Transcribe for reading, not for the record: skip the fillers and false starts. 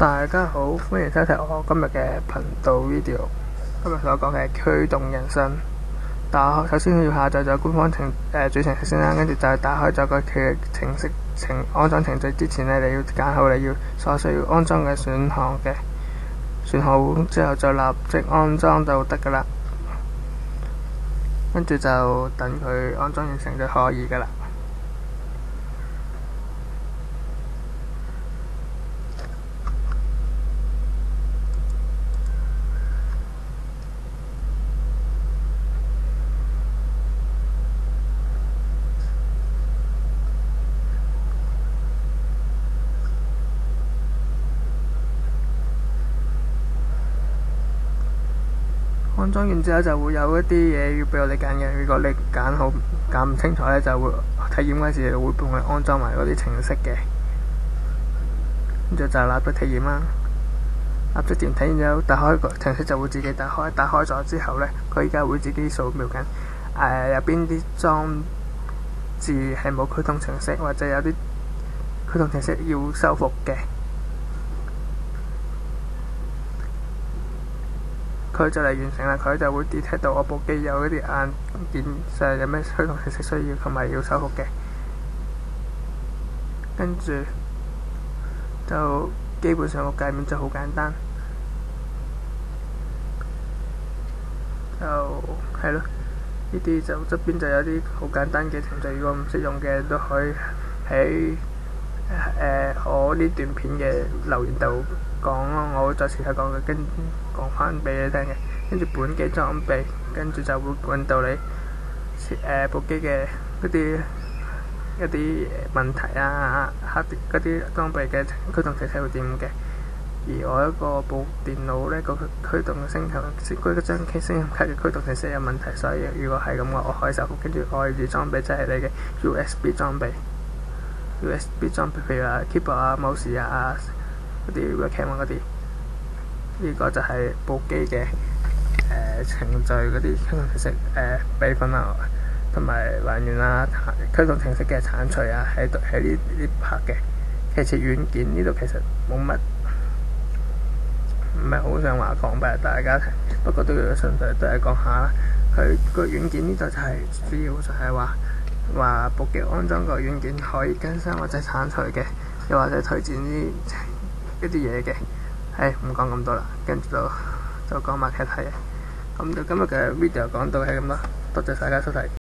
大家好，歡迎收睇我今日嘅頻道 video。今日所講嘅驅動人生，首先要下載咗官方主程式先啦，跟住就打開咗個佢嘅程式安裝程序之前呢，你要揀好你所需要安裝嘅選項嘅，選好之後就立即安裝就得噶啦。跟住就等佢安裝完成就可以噶啦。安裝完之後就會有一啲嘢要俾我哋揀嘅，如果你揀唔清楚呢，就會體驗嗰時會幫你安裝埋嗰啲程式嘅。跟住就立即體驗啦，立即點體驗之後打開個程式就會自己打開，打開咗之後呢，佢而家會自己掃描緊有邊啲裝置係冇驅動程式，或者有啲驅動程式要修復嘅。佢就嚟完成啦，佢就會 detect 到我部機有一啲硬件上有咩驅動程式需要同埋要修復嘅，跟住就基本上個界面就好簡單，就係咯，呢啲就側邊就有啲好簡單嘅程序，如果唔識用嘅都可以喺我呢段片嘅留言度講咯，我會再次睇講嘅，跟講翻俾你聽嘅。跟住本機裝備，跟住就會揾到你部機嘅一啲問題啊，嗰啲裝備嘅驅動程式會點嘅。而我一個部電腦呢個驅動升級嗰張升級卡嘅驅動程式有問題，所以如果係咁嘅，我可以修復。跟住我嘅裝備就係你嘅 USB 裝備，譬如話 keyboard 啊、mouse 啊嗰啲 webcam 嗰啲，呢個就係部機嘅程序嗰啲驅動程式備份啊，同埋還原啊，驅動程式嘅鏟除啊，喺呢拍嘅。其次軟件呢度其實冇乜，唔係好想話講俾大家聽，不過都要純粹都係講下啦。佢個軟件呢度就係主要就係話部機安裝個軟件可以更新或者鏟除嘅，又或者推薦一啲嘢嘅。唔講咁多啦，跟住就講埋其他嘢。咁就今日嘅 video 講到係咁啦，多謝大家收睇。